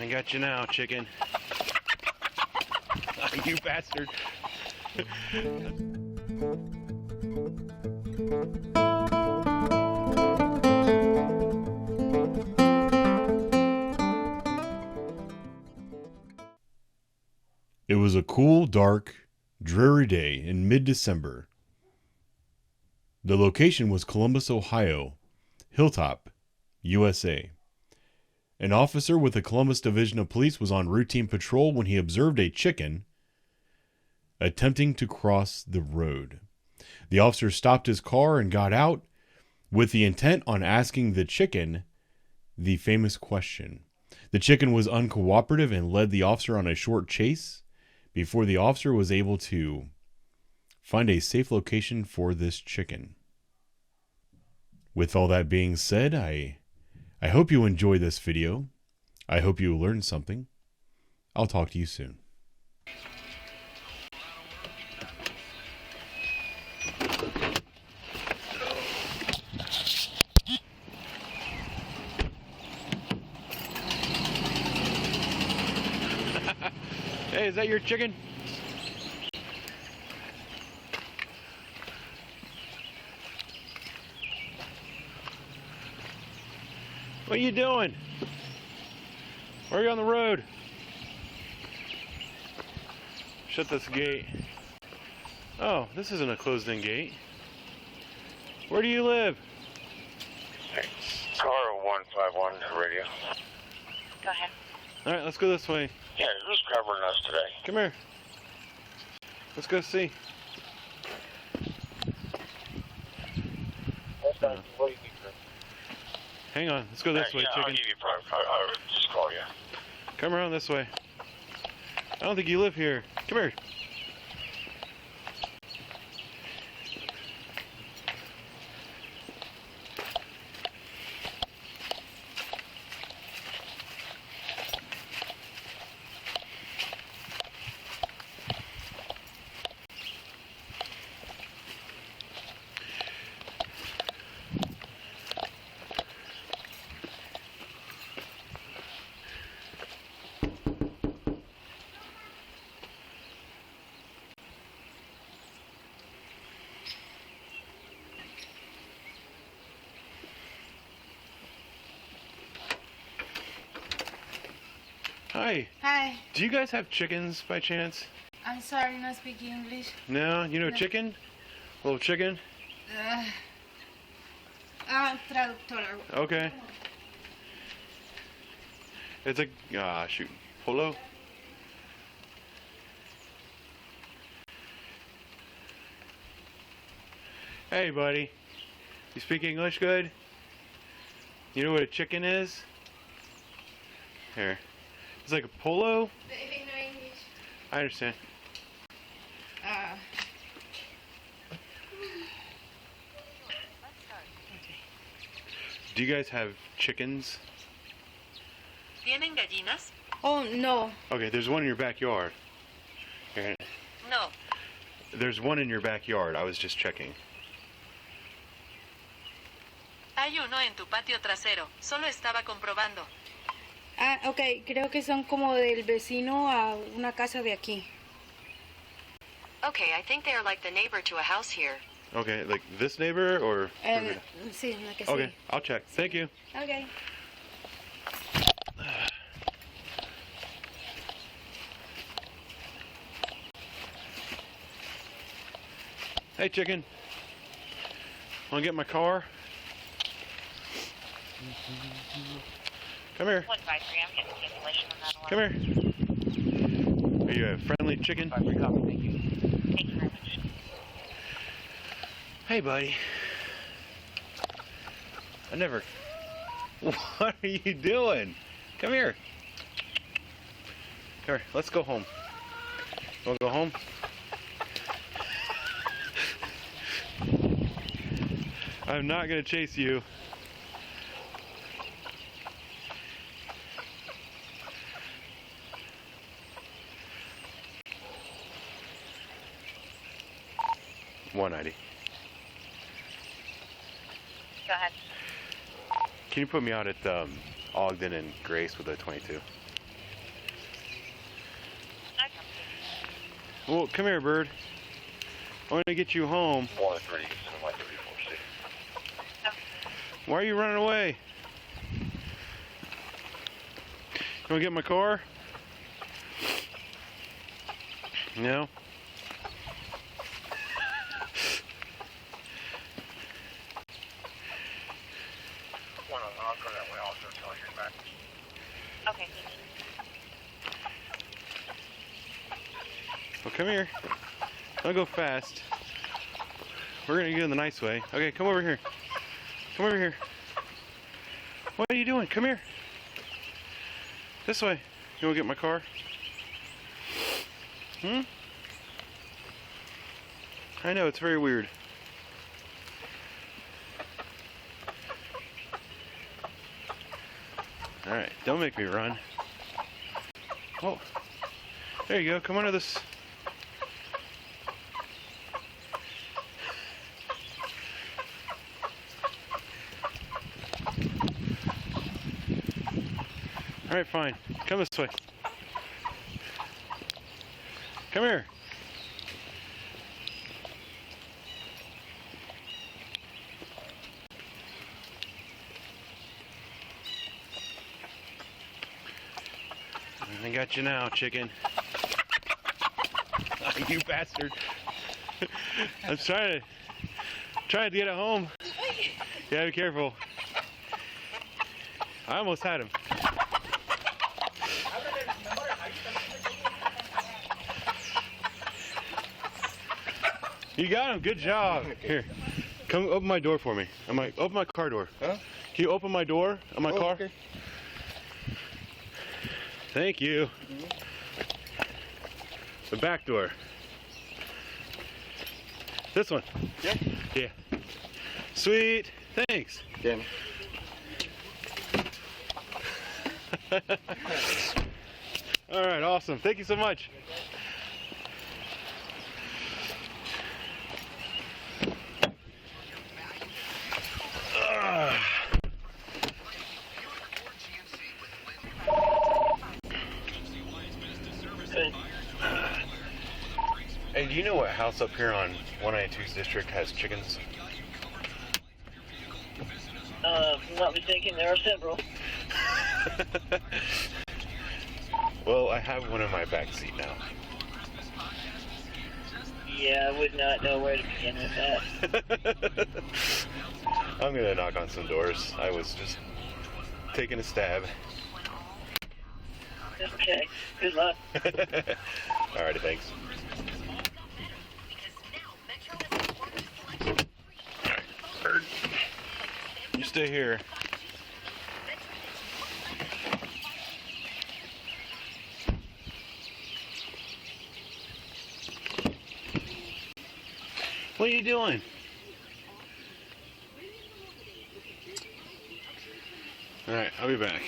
I got you now, chicken. You bastard. It was a cool, dark, dreary day in mid-December. The location was Columbus, Ohio, Hilltop, USA. An officer with the Columbus Division of Police was on routine patrol when he observed a chicken attempting to cross the road. The officer stopped his car and got out with the intent on asking the chicken the famous question. The chicken was uncooperative and led the officer on a short chase before the officer was able to find a safe location for this chicken. With all that being said, I hope you enjoyed this video. I hope you learned something. I'll talk to you soon. Hey, is that your chicken? What are you doing? Why are you on the road? Shut this gate. Oh, this isn't a closed-in gate. Where do you live? Car 151 radio. Go ahead. All right, let's go this way. Yeah, who's covering us today? Come here. Let's go see. Hang on, let's go this way, yeah, chicken. I'll give you I'll just call you. Come around this way. I don't think you live here. Come here. Hi. Hi. Do you guys have chickens by chance? I'm sorry, not speaking English. No? You know No. chicken? Little chicken? Traductora. Okay. It's a, shoot. Polo? Hey, buddy. You speak English good? You know what a chicken is? Here. It's like a polo? Baby, no English. I understand. Do you guys have chickens? ¿Tienen gallinas? Oh, no. Okay, there's one in your backyard. Here. No. There's one in your backyard. I was just checking. Hay uno en tu patio trasero. Solo estaba comprobando. Ok, creo que son como del vecino a una casa de aquí. Okay, I think they are like the neighbor to a house here. Okay, like this neighbor or? Sí, la que sí. Okay, I'll check. Thank you. Okay. Hey, chicken. Want to get my car? Come here. 153, I'm getting cancellation on that alarm. Come here. Are you a friendly chicken? Thank you. Thank you very much. Hey, buddy. I never... What are you doing? Come here. Come here. Let's go home. Want to go home? I'm not going to chase you. $190. Go ahead. Can you put me out at Ogden and Grace with a 22? Well, come here, bird. I want to get you home. 1-3, so my 3-4-6. Why are you running away? You want to get in my car? No? I'll go that way also until you're back. Okay. Well, come here. Don't go fast. We're gonna go in the nice way. Okay, come over here. Come over here. What are you doing? Come here. This way. You wanna get in my car? Hmm? I know, it's very weird. Alright, don't make me run. Oh, there you go. Come under this. Alright, fine. Come this way. Come here. I got you now, chicken. You bastard. I'm trying to get it home. Yeah, be careful. I almost had him. You got him. Good job. Here, come open my door for me. Open my car door. Huh? Can you open my door on my car? Okay. Thank you. The back door. This one. Yeah. Yeah. Sweet. Thanks. Yeah. All right. Awesome. Thank you so much. Hey, do you know what house up here on 192's district has chickens? If I'm not mistaken, there are several. Well, I have one in my back seat now. Yeah, I would not know where to begin with that. I'm gonna knock on some doors. I was just taking a stab. Okay, good luck. Alrighty, thanks. Alright, Bird. You stay here. What are you doing? Alright, I'll be back.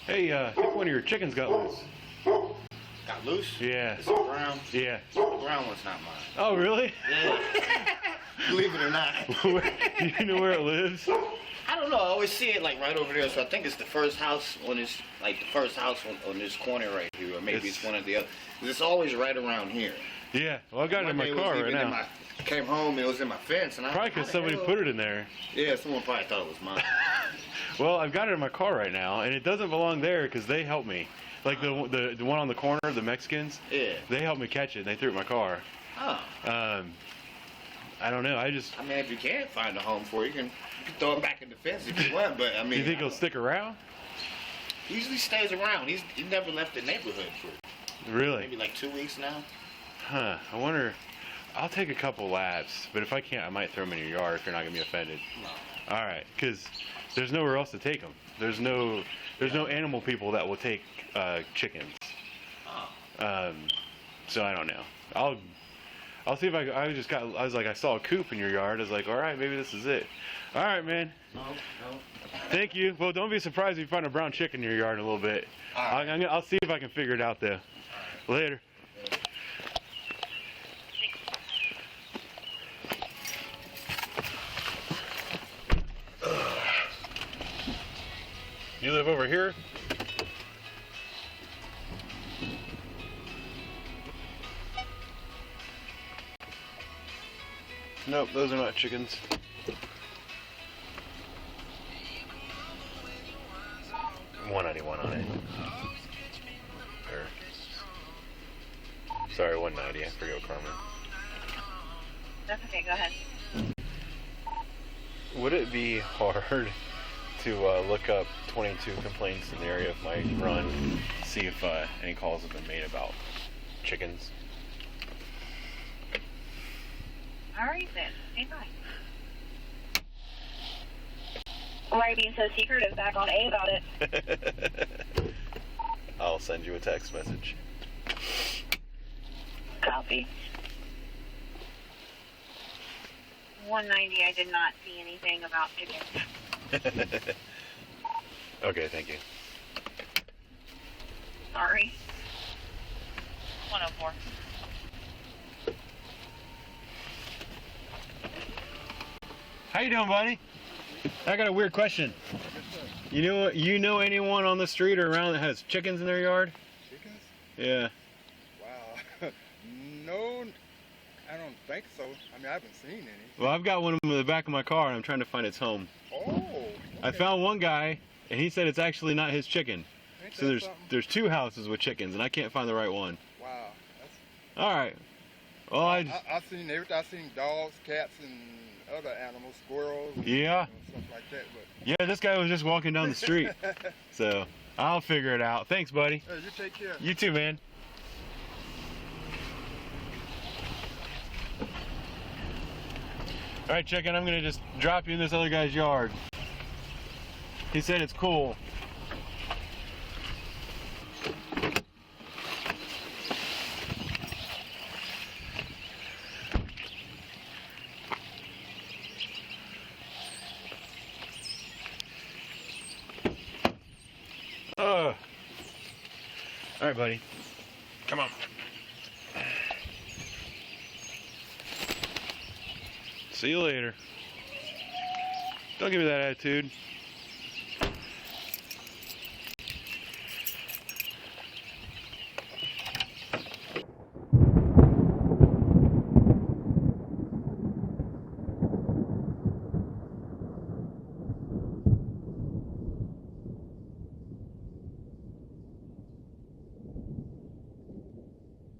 Hey, I think one of your chickens got loose. Got loose? Yeah. It's a brown. Yeah. The brown one's not mine. Oh, really? Yeah. Believe it or not. Do you know where it lives? I don't know. I always see it like right over there. So I think it's the first house on this, like the first house on this corner right here, or maybe it's one of the other. It's always right around here. Yeah, well, I got it in my One day car was right even now. Came home, it was in my fence, and I Probably because somebody put it in there. Yeah, someone probably thought it was mine. Well, I've got it in my car right now, and it doesn't belong there because they helped me. Like the one on the corner, the Mexicans. Yeah. They helped me catch it. And they threw it in my car. Oh. I don't know. I mean, if you can't find a home for it, you can throw it back in the fence if you want. But I mean, Do you think he'll stick around? He usually stays around. He never left the neighborhood for Really? maybe like 2 weeks now. Huh. I wonder. I'll take a couple laps, but if I can't, I might throw them in your yard if you're not gonna be offended. No. All right, because there's nowhere else to take them. There's no animal people that will take chickens. Oh. So I don't know. I'll see if I was like, I saw a coop in your yard. I was like, all right, maybe this is it. All right, man. No. Thank you. Well, don't be surprised if you find a brown chicken in your yard in a little bit. All right. I'll see if I can figure it out though. Later. You live over here? Nope, those are not chickens. $191 on it. Or, sorry, $190. I forget what Carmen. That's okay, go ahead. Would it be hard to look up 22 complaints in the area of my run, see if any calls have been made about chickens? Alright then. Hey, bye. Why are you being so secretive back on A about it? I'll send you a text message. Copy. 190, I did not see anything about chickens. Okay, thank you. Sorry. 104. How you doing, buddy? I got a weird question. You know anyone on the street or around that has chickens in their yard? Chickens? Yeah. Wow. No, I don't think so. I mean, I haven't seen any. Well, I've got one in the back of my car, and I'm trying to find its home. Oh. Okay. I found one guy, and he said it's actually not his chicken. Ain't So that something? there's 2 houses with chickens, and I can't find the right one. Wow. That's, All right. Well, I've seen everything. I've seen dogs, cats, and other animals, squirrels. And, Yeah. stuff like that. But Yeah, this guy was just walking down the street. So I'll figure it out. Thanks, buddy. you take care. You too, man. All right, chicken, I'm gonna just drop you in this other guy's yard. He said it's cool. All right, buddy. Come on. See you later. Don't give me that attitude.